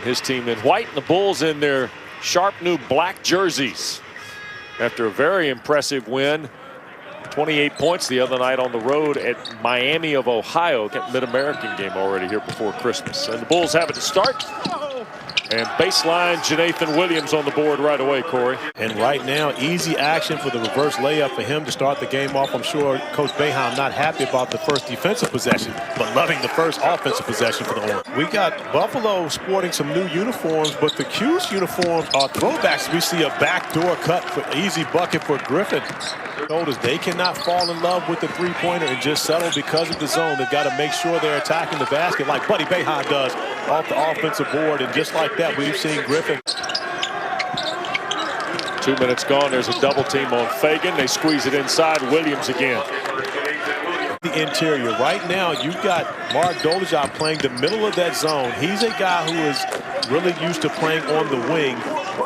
his team in white, and the Bulls in their sharp new black jerseys. After a very impressive win, 28 points the other night on the road at Miami of Ohio. Mid-American game already here before Christmas. And the Bulls have it to start. And baseline, Jonathan Williams on the board right away, Corey. And right now, easy action for the reverse layup for him to start the game off. I'm sure Coach Boeheim not happy about the first defensive possession, but loving the first offensive possession for the Orange. We got Buffalo sporting some new uniforms, but the Cuse uniforms are throwbacks. We see a backdoor cut for easy bucket for Griffin. Notice they cannot fall in love with the three-pointer and just settle because of the zone. They've got to make sure they're attacking the basket like Buddy Boeheim does off the offensive board, and just like that, we've seen Griffin. 2 minutes gone. There's a double team on Fagan. They squeeze it inside. Williams again. The interior. Right now, you've got Marek Dolezaj playing the middle of that zone. He's a guy who is really used to playing on the wing.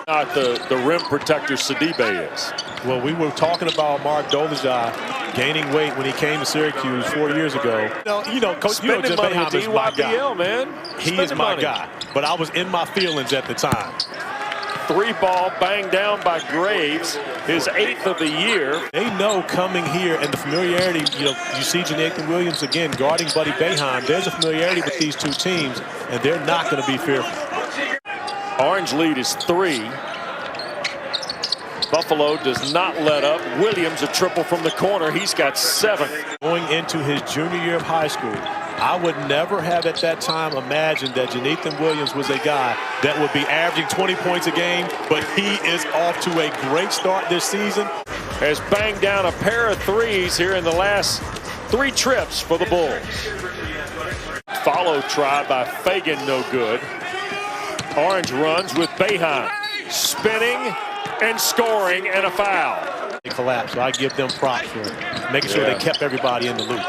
Not the rim protector Sidibe is. Well, we were talking about Marek Dolezaj gaining weight when he came to Syracuse 4 years ago. Coach Boeheim is my guy. Man. He is my guy. But I was in my feelings at the time. 3-ball banged down by Graves, his 8th of the year. They know coming here and the familiarity, you see Jonathan Williams again guarding Buddy Boeheim. There's a familiarity with these two teams, and they're not going to be fearful. Orange lead is 3. Buffalo does not let up. Williams a triple from the corner. He's got 7. Going into his junior year of high school, I would never have at that time imagined that Jonathan Williams was a guy that would be averaging 20 points a game, but he is off to a great start this season. Has banged down a pair of threes here in the last 3 trips for the Bulls. Follow try by Fagan, no good. Orange runs with Boeheim, spinning and scoring, and a foul. They collapse, so I give them props for making sure they kept everybody in the loop.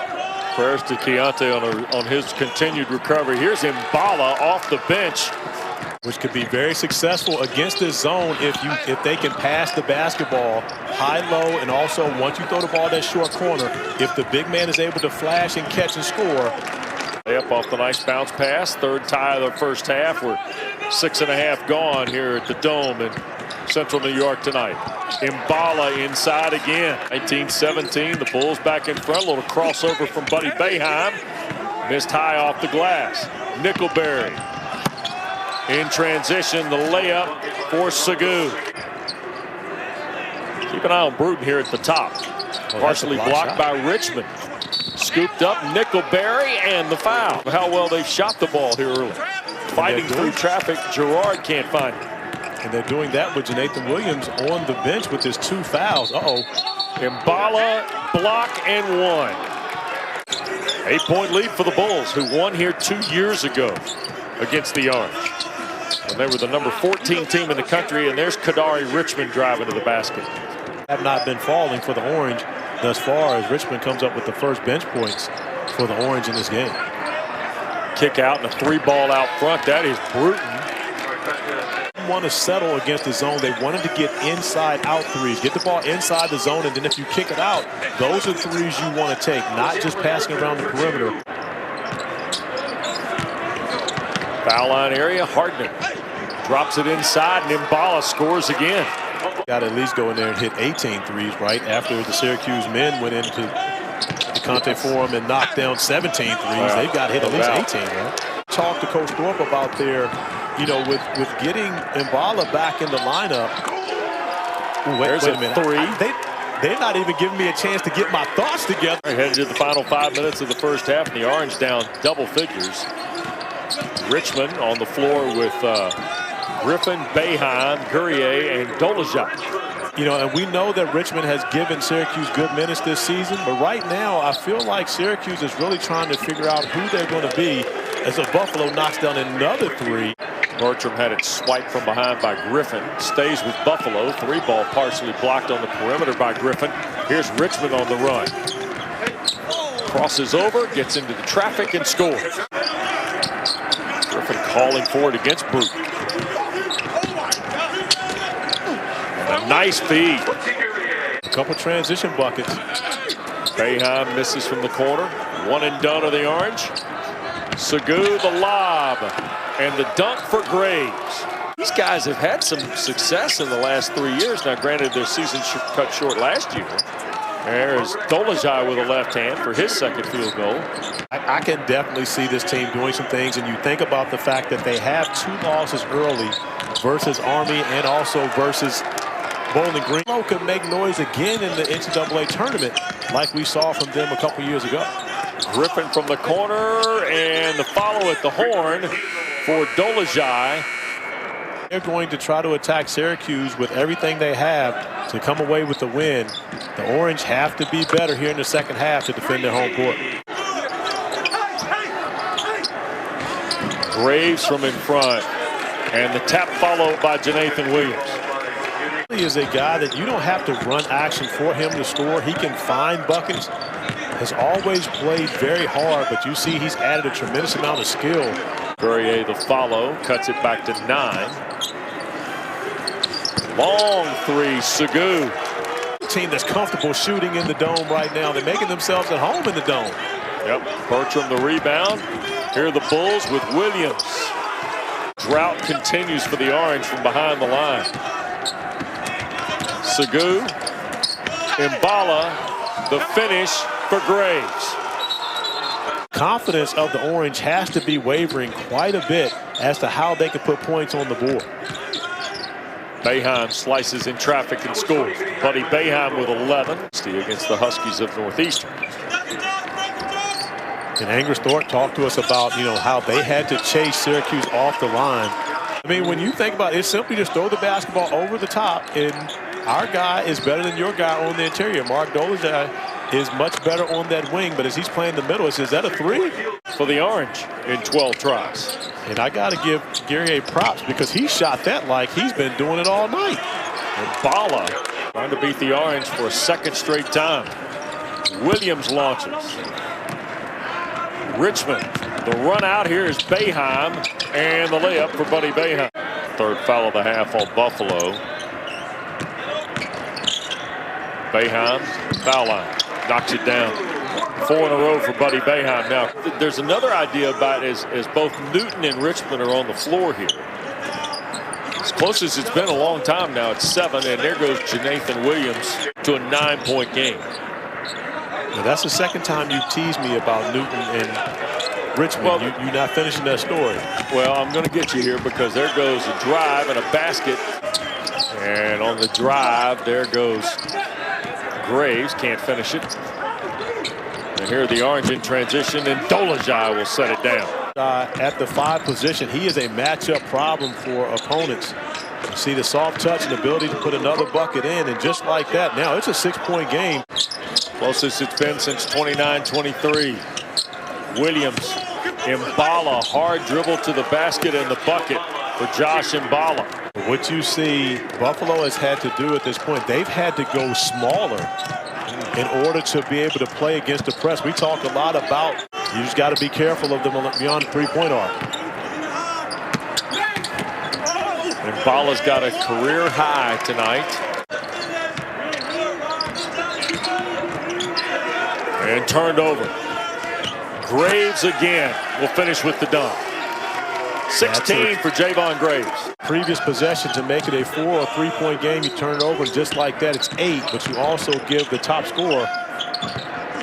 Prayers to Keontae on his continued recovery. Here's Mballa off the bench, which could be very successful against this zone if they can pass the basketball high-low, and also once you throw the ball that short corner, if the big man is able to flash and catch and score. Up off the nice bounce pass. 3rd tie of the first half. We're 6.5 gone here at the Dome in Central New York tonight. Mballa inside again. 19-17. The Bulls back in front. A little crossover from Buddy Boeheim. Missed high off the glass. Nickelberry in transition. The layup for Syracuse. Keep an eye on Bruton here at the top. Partially blocked by Richmond. Scooped up Nickelberry, and the foul. How well they've shot the ball here early. Fighting through traffic. Gerard can't find it. And they're doing that with Jonathan Williams on the bench with his 2 fouls. Mballa, block, and 1. 8-point lead for the Bulls, who won here 2 years ago against the Orange. And they were the number 14 team in the country, and there's Kadari Richmond driving to the basket. Have not been falling for the Orange thus far, as Richmond comes up with the first bench points for the Orange in this game. Kick out and a 3-ball out front. That is Bruton. Want to settle against the zone. They wanted to get inside out threes, get the ball inside the zone, and then if you kick it out, those are threes you want to take, not just passing around the perimeter. Foul line area. Hardner drops it inside, and Mballa scores again. Got to at least go in there and hit 18 threes right after the Syracuse men went into the Conte Forum and knocked down 17 threes. They've got to hit at least 18, right? Talk to Coach Thorpe about their, with getting Mballa back in the lineup. Wait a minute. 3. They're not even giving me a chance to get my thoughts together. Headed to the final 5 minutes of the first half, and the Orange down double figures. Richmond on the floor with Griffin, Boeheim, Guerrier, and Dolezaj. And we know that Richmond has given Syracuse good minutes this season, but right now I feel like Syracuse is really trying to figure out who they're going to be as a Buffalo knocks down another 3. Bertram had it swiped from behind by Griffin. Stays with Buffalo. 3-ball partially blocked on the perimeter by Griffin. Here's Richmond on the run. Crosses over, gets into the traffic, and scores. Griffin calling for it against Bruton. A nice feed. A couple transition buckets. Boeheim misses from the corner. One and done of the Orange. Syracuse the lob. And the dunk for Graves. These guys have had some success in the last 3 years. Now, granted, their season cut short last year. There's Dolezaj with a left hand for his second field goal. I can definitely see this team doing some things, and you think about the fact that they have 2 losses early versus Army and also versus Bowling Green. Could make noise again in the NCAA tournament like we saw from them a couple years ago. Griffin from the corner, and the follow at the horn for Dolezaj. They're going to try to attack Syracuse with everything they have to come away with the win. The Orange have to be better here in the second half to defend their home court. Graves from in front, and the tap followed by Janathan Williams. He is a guy that you don't have to run action for him to score. He can find buckets. Has always played very hard, but you see he's added a tremendous amount of skill. Guerrier the follow, cuts it back to 9. Long three, Syracuse. Team that's comfortable shooting in the dome right now. They're making themselves at home in the dome. Yep, Bertram the rebound. Here are the Bulls with Williams. Drought continues for the Orange from behind the line. Syracuse, Mballa, the finish for Graves. Confidence of the Orange has to be wavering quite a bit as to how they can put points on the board. Boeheim slices in traffic and scores. Buddy Boeheim with 11 against the Huskies of Northeastern. And Angersthorpe talked to us about, how they had to chase Syracuse off the line. I mean, when you think about it, it's simply just throw the basketball over the top, and our guy is better than your guy on the interior. Marek Dolezaj is much better on that wing, but as he's playing the middle, is that a 3? For the Orange in 12 tries. And I got to give Guerrier props because he shot that like he's been doing it all night. Mballa trying to beat the Orange for a second straight time. Williams launches. Richmond, the run out here is Boeheim, and the layup for Buddy Boeheim. Third foul of the half on Buffalo. Boeheim, foul line, knocks it down. 4 in a row for Buddy Boeheim. Now, there's another idea about as both Newton and Richmond are on the floor here. As close as it's been a long time now, it's 7, and there goes Janathan Williams to a 9-point game. Now, that's the second time you teased me about Newton and Richmond. Well, you're not finishing that story. Well, I'm going to get you here because there goes a drive and a basket. And on the drive, there goes Graves. Can't finish it. And here are the Orange in transition, and Dolezaj will set it down. At the 5 position, he is a matchup problem for opponents. You see the soft touch and ability to put another bucket in, and just like that, now it's a 6-point game. Closest it's been since 29-23. Williams, Mballa, hard dribble to the basket and the bucket for Josh Mballa. What you see Buffalo has had to do at this point, they've had to go smaller in order to be able to play against the press. We talk a lot about you just got to be careful of them beyond the 3-point arc. Mballa's got a career high tonight. And turned over. Graves again will finish with the dunk. 16 for Javon Graves. Previous possession to make it a 4 or 3-point game. You turn it over, and just like that, it's 8. But you also give the top scorer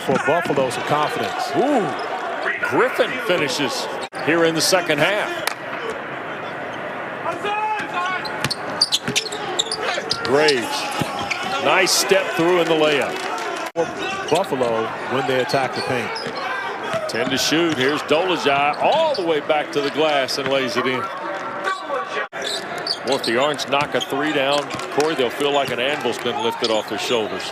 for Buffalo some confidence. Ooh, Griffin finishes here in the second half. Graves, nice step through in the layup. Buffalo when they attack the paint. 10 to shoot. Here's Dolezaj all the way back to the glass and lays it in. Well, if the Orange knock a 3 down, Corey, they'll feel like an anvil's been lifted off their shoulders.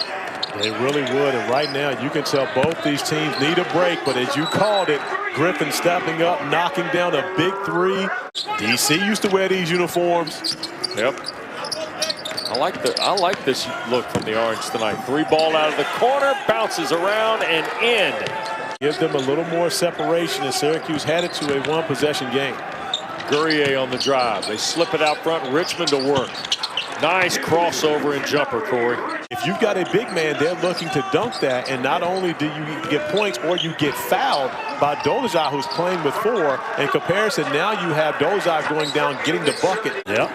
They really would, and right now you can tell both these teams need a break, but as you called it, Griffin stepping up, knocking down a big 3. DC used to wear these uniforms. Yep. I like this look from the Orange tonight. 3 ball out of the corner, bounces around and in. Give them a little more separation as Syracuse had it to a 1-possession game. Guerrier on the drive. They slip it out front. Richmond to work. Nice crossover and jumper, Corey. If you've got a big man, they're looking to dunk that, and not only do you get points or you get fouled, by Dolezaj, who's playing with 4. In comparison, now you have Dolezaj going down, getting the bucket. Yep.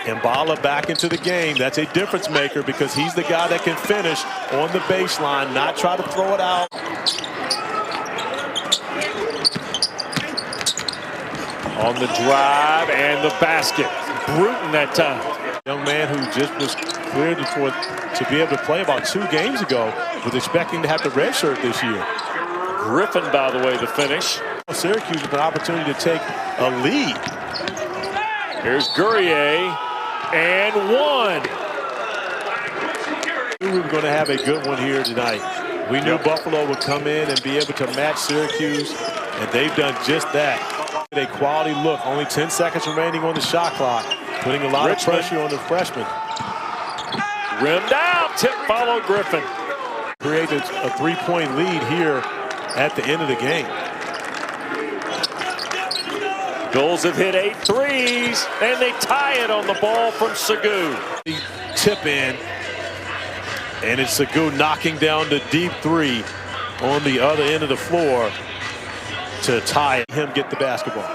Mballa back into the game. That's a difference maker because he's the guy that can finish on the baseline, not try to throw it out. On the drive and the basket. Bruton that time. Young man who just was cleared to be able to play about 2 games ago, was expecting to have the red shirt this year. Griffin, by the way, the finish. Syracuse with an opportunity to take a lead. Here's Guerrier, and 1. We were going to have a good one here tonight. We knew Buffalo would come in and be able to match Syracuse, and they've done just that. A quality look, only 10 seconds remaining on the shot clock, putting a lot of pressure on the freshman. Rimmed out, tip follow Griffin. Created a 3-point lead here at the end of the game. Bulls have hit 8 threes, and they tie it on the ball from Syracuse. Tip in, and it's Syracuse knocking down the deep 3 on the other end of the floor to tie him get the basketball.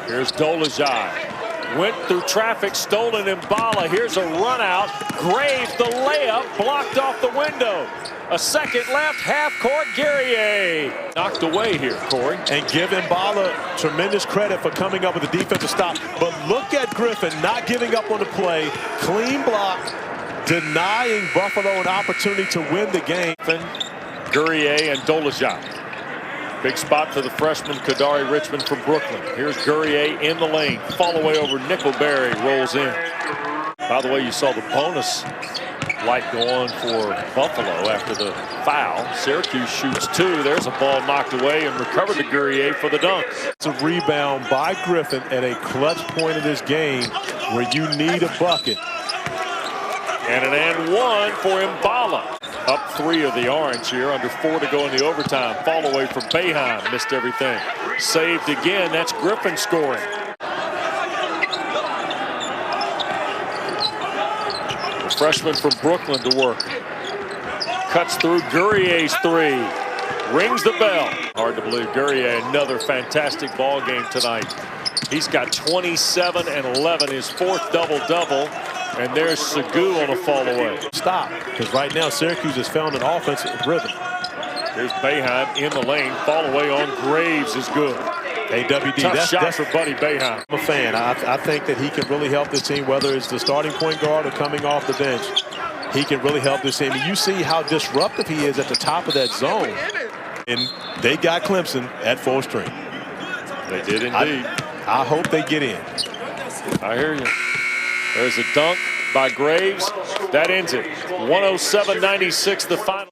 Here's Dolezaj. Went through traffic, stolen Mballa. Here's a run out. Graves, the layup, blocked off the window. A second left, half court, Guerrier. Knocked away here, Corey. And give Mballa tremendous credit for coming up with a defensive stop. But look at Griffin not giving up on the play. Clean block, denying Buffalo an opportunity to win the game. Guerrier and Dolezaj. Big spot for the freshman, Kadari Richmond from Brooklyn. Here's Guerrier in the lane. Fall away over Nickelberry, rolls in. By the way, you saw the bonus light go on for Buffalo after the foul. Syracuse shoots 2. There's a ball knocked away and recovered to Guerrier for the dunk. It's a rebound by Griffin at a clutch point of this game where you need a bucket. And an and 1 for Mballa. Up 3 of the Orange here, under 4 to go in the overtime. Fall away from Boeheim, missed everything. Saved again, that's Griffin scoring. The freshman from Brooklyn to work. Cuts through Guerrier's 3. Rings the bell. Hard to believe Guerrier, another fantastic ball game tonight. He's got 27 and 11, his 4th double-double. And there's Syracuse on a fall away. Stop, because right now Syracuse has found an offensive rhythm. Here's Boeheim in the lane. Fall away on Graves is good. AWD, Tough shot for Buddy Boeheim. I'm a fan. I think that he can really help this team, whether it's the starting point guard or coming off the bench. He can really help this team. You see how disruptive he is at the top of that zone. And they got Clemson at full string. They did indeed. I hope they get in. I hear you. There's a dunk by Graves. That ends it. 107-96 the final.